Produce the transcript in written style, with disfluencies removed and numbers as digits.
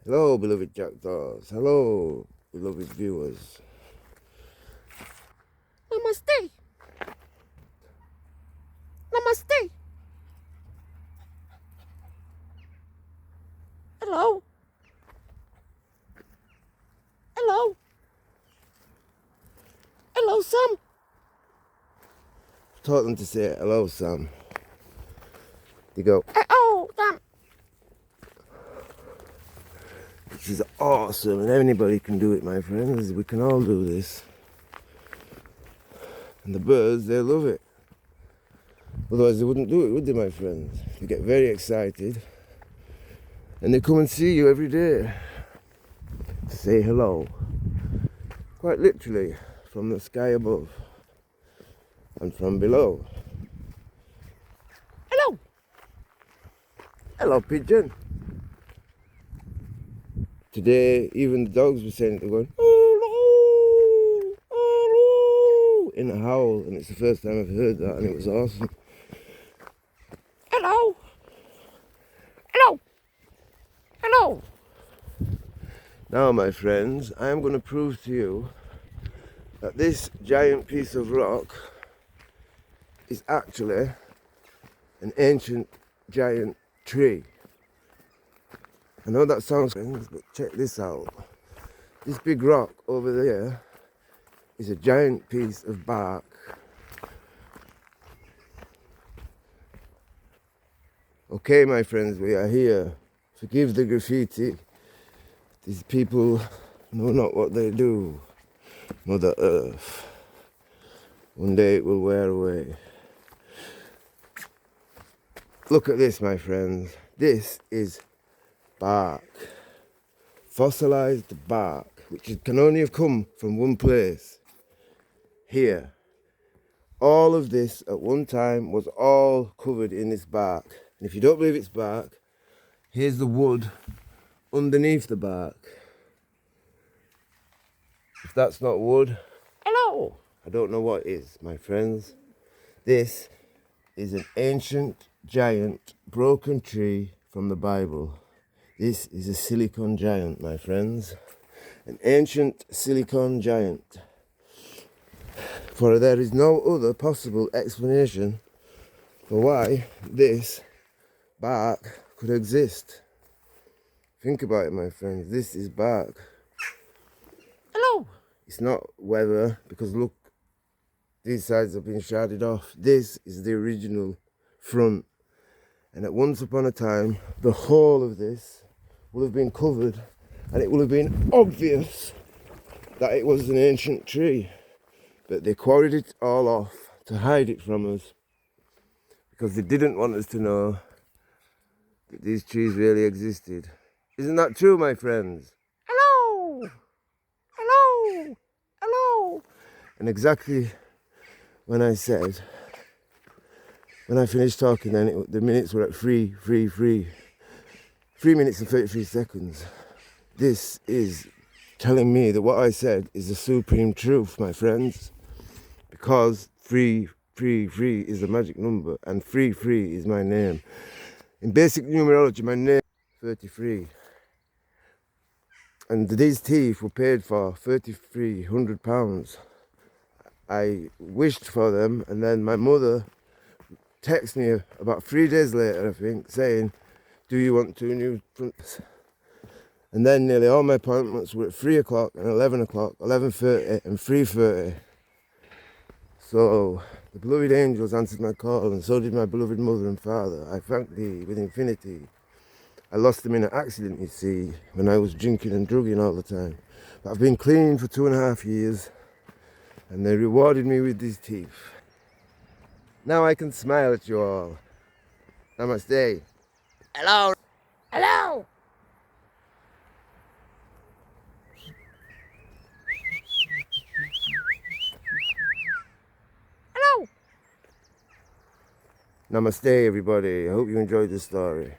Hello, beloved jackdaws. Hello, beloved viewers. Namaste. Namaste. Hello. Hello. Hello, Sam. Taught them to say hello, Sam. They go, Oh, Sam. this is awesome, and anybody can do it, my friends. We can all do this. And the birds, they love it. Otherwise, they wouldn't do it, would they, my friends? They get very excited. And they come and see you every day to say hello. Quite literally, from the sky above and from below. Hello. Hello, pigeon. Today, even the dogs were saying it. They're going, hello, hello, in a howl. And it's the first time I've heard that, and it was awesome. Hello. Hello. Hello. Now, my friends, I am going to prove to you that this giant piece of rock is actually an ancient giant tree. I know that sounds strange, but check this out. This big rock over there is a giant piece of bark. Okay, my friends, we are here. Forgive the graffiti. These people know not what they do. Mother Earth. One day it will wear away. Look at this, my friends. This is bark. Fossilized bark, which can only have come from one place. Here. All of this at one time was all covered in this bark. And if you don't believe it's bark, here's the wood underneath the bark. If that's not wood, Hello. I don't know what is, my friends. This is an ancient, giant, broken tree from the Bible. This is a silicon giant, my friends. An ancient silicon giant. For there is no other possible explanation for why this bark could exist. Think about it, my friends. This is bark. Hello. It's not weather, because look, these sides have been sharded off. This is the original front. And at once upon a time, the whole of this will have been covered, and it will have been obvious that it was an ancient tree. But they quarried it all off to hide it from us, because they didn't want us to know that these trees really existed. Isn't that true, my friends? Hello. Hello. Hello. And exactly when I finished talking, then the minutes were at 3 minutes and 33 seconds. This is telling me that what I said is the supreme truth, my friends. Because 3 is the magic number, and 3 is my name. In basic numerology, my name is 33. And these teeth were paid for £3,300. I wished for them, and then my mother texted me about 3 days later, I think, saying, do you want 2 new fronts? And then nearly all my appointments were at 3 o'clock and 11 o'clock, 11:30 and 3:30. So the beloved angels answered my call, and so did my beloved mother and father. I thank thee with infinity. I lost them in an accident, you see, when I was drinking and drugging all the time. But I've been clean for 2.5 years, and they rewarded me with these teeth. Now I can smile at you all. Namaste. Hello. Hello. Hello. Namaste, everybody. I hope you enjoyed this story.